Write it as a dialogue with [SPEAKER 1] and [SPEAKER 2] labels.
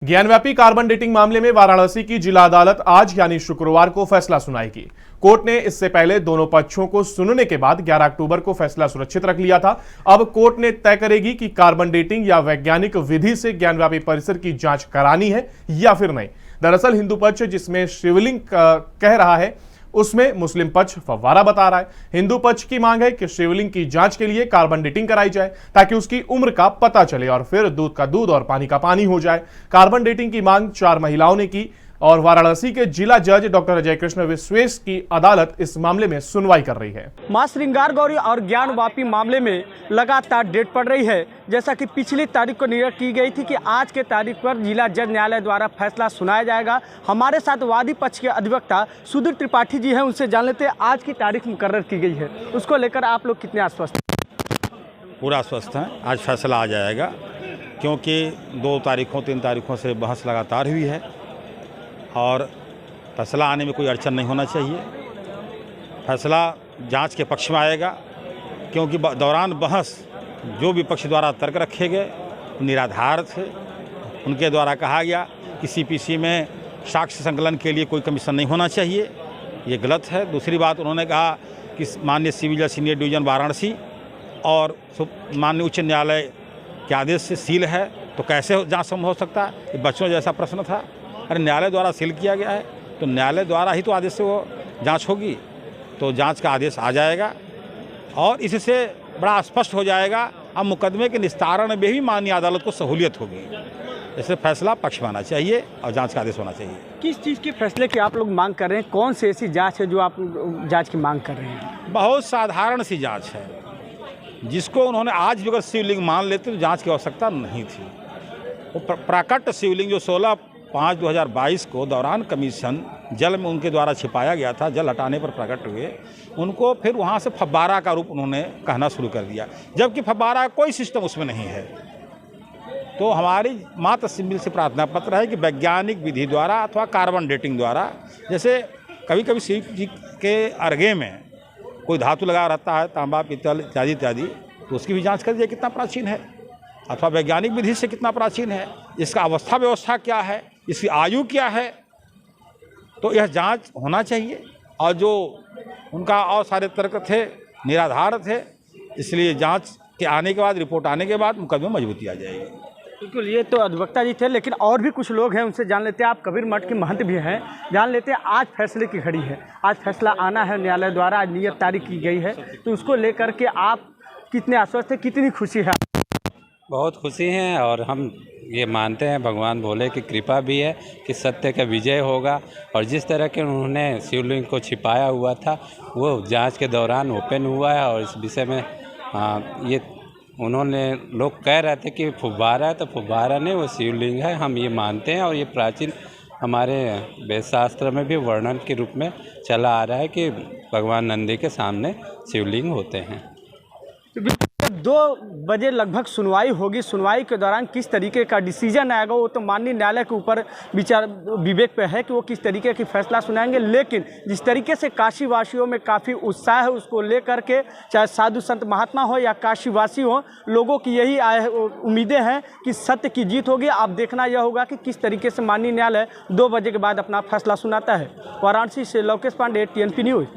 [SPEAKER 1] Gyanvapi carbon dating मामले में वाराणसी की जिला अदालत आज यानी शुक्रवार को फैसला सुनाएगी। कोर्ट ने इससे पहले दोनों पक्षों को सुनने के बाद 11 अक्टूबर को फैसला सुरक्षित रख लिया था। अब कोर्ट ने तय करेगी कि कार्बन डेटिंग या वैज्ञानिक विधि से ज्ञानव्यापी परिसर की जांच करानी है या फिर नहीं। दरअसल हिंदू पक्ष जिसमें शिवलिंग कह रहा है, उसमें मुस्लिम पक्ष फव्वारा बता रहा है। हिंदू पक्ष की मांग है कि शिवलिंग की जांच के लिए कार्बन डेटिंग कराई जाए ताकि उसकी उम्र का पता चले और फिर दूध का दूध और पानी का पानी हो जाए। कार्बन डेटिंग की मांग 4 महिलाओं ने की और वाराणसी के जिला जज डॉक्टर अजय कृष्ण विश्वेश की अदालत इस मामले में सुनवाई कर रही है।
[SPEAKER 2] मां श्रृंगार गौरी और ज्ञानव्यापी मामले में लगातार डेट पड़ रही है। जैसा कि पिछली तारीख को निर्णय की गई थी कि आज के तारीख पर जिला जज न्यायालय द्वारा फैसला सुनाया जाएगा। हमारे साथ वादी पक्ष के अधिवक्ता सुधीर त्रिपाठी जी हैं, उनसे जान लेते हैं आज की तारीख मुकर्रर की गई है, उसको लेकर आप लोग कितने आश्वस्त हैं?
[SPEAKER 3] पूरा आश्वस्त हैं। आज फैसला आ जाएगा क्योंकि 2 तारीखों 3 तारीखों से बहस लगातार हुई है और फैसला आने में कोई अड़चन नहीं होना चाहिए। फैसला जांच के पक्ष में आएगा क्योंकि दौरान बहस जो भी पक्ष द्वारा तर्क रखे गए निराधार थे। उनके द्वारा कहा गया कि सीपीसी में साक्ष्य संकलन के लिए कोई कमीशन नहीं होना चाहिए, ये गलत है। दूसरी बात उन्होंने कहा कि माननीय सिविल जज सीनियर डिवीज़न वाराणसी और माननीय उच्च न्यायालय के आदेश से सील है, तो कैसे जांच संभव हो सकता है? ये बच्चों जैसा प्रश्न था। अरे न्यायालय द्वारा सील किया गया है तो न्यायालय द्वारा ही तो आदेश से वो जांच होगी, तो जांच का आदेश आ जाएगा और इससे बड़ा स्पष्ट हो जाएगा। अब मुकदमे के निस्तारण में भी माननीय अदालत को सहूलियत होगी। इससे फैसला पक्ष में आना चाहिए और जांच का आदेश होना चाहिए।
[SPEAKER 2] किस चीज़ के फैसले की आप लोग मांग कर रहे हैं? कौन सी ऐसी जाँच है जो आप जाँच की मांग कर रहे हैं?
[SPEAKER 3] बहुत साधारण सी जाँच है जिसको उन्होंने आज भी अगर शिवलिंग मान लेते तो जाँच की आवश्यकता नहीं थी। वो प्राकट शिवलिंग जो 16/5/2022 को दौरान कमीशन जल में उनके द्वारा छिपाया गया था, जल हटाने पर प्रकट हुए, उनको फिर वहाँ से फव्वारा का रूप उन्होंने कहना शुरू कर दिया, जबकि फव्वारा का कोई सिस्टम उसमें नहीं है। तो हमारी मात्र सिविल से प्रार्थना पत्र है कि वैज्ञानिक विधि द्वारा अथवा कार्बन डेटिंग द्वारा, जैसे कभी कभी शिव जी के अर्घे में कोई धातु लगा रहता है, तांबा पीतल इत्यादि इत्यादि, तो उसकी भी जाँच कर दिया कितना प्राचीन है अथवा वैज्ञानिक विधि से कितना प्राचीन है, इसका अवस्था व्यवस्था क्या है, इसकी आयु क्या है, तो यह जांच होना चाहिए। और जो उनका और सारे तर्क थे निराधार थे, इसलिए जांच के आने के बाद, रिपोर्ट आने के बाद मुकदमे में मजबूती आ जाएगी।
[SPEAKER 2] बिल्कुल, ये तो अधिवक्ता जी थे, लेकिन और भी कुछ लोग हैं, उनसे जान लेते हैं। आप कबीर मठ के महंत भी हैं, जान लेते हैं आज फैसले की घड़ी है, आज फैसला आना है न्यायालय द्वारा, आज नियत तारीख की गई है, तो उसको लेकर के आप कितने आश्वस्त हैं, कितनी खुशी है?
[SPEAKER 4] बहुत खुशी हैं और हम ये मानते हैं भगवान भोले की कृपा भी है कि सत्य का विजय होगा। और जिस तरह के उन्होंने शिवलिंग को छिपाया हुआ था वो जांच के दौरान ओपन हुआ है और इस विषय में ये उन्होंने लोग कह रहे थे कि फुब्बारा है, तो फुब्बारा नहीं, वो शिवलिंग है, हम ये मानते हैं। और ये प्राचीन हमारे वेदशास्त्र में भी वर्णन के रूप में चला आ रहा है कि भगवान नंदी के सामने शिवलिंग होते हैं।
[SPEAKER 2] 2 बजे लगभग सुनवाई होगी। सुनवाई के दौरान किस तरीके का डिसीजन आएगा वो तो माननीय न्यायालय के ऊपर विचार विवेक पे है कि वो किस तरीके की फैसला सुनाएंगे। लेकिन जिस तरीके से काशी वासियों में काफ़ी उत्साह है, उसको लेकर के चाहे साधु संत महात्मा हो या काशीवासी हो, लोगों की यही उम्मीदें हैं कि सत्य की जीत होगी। अब देखना यह होगा कि किस तरीके से माननीय न्यायालय 2 बजे के बाद अपना फैसला सुनाता है। वाराणसी से लोकेश पांडे, TNP न्यूज़।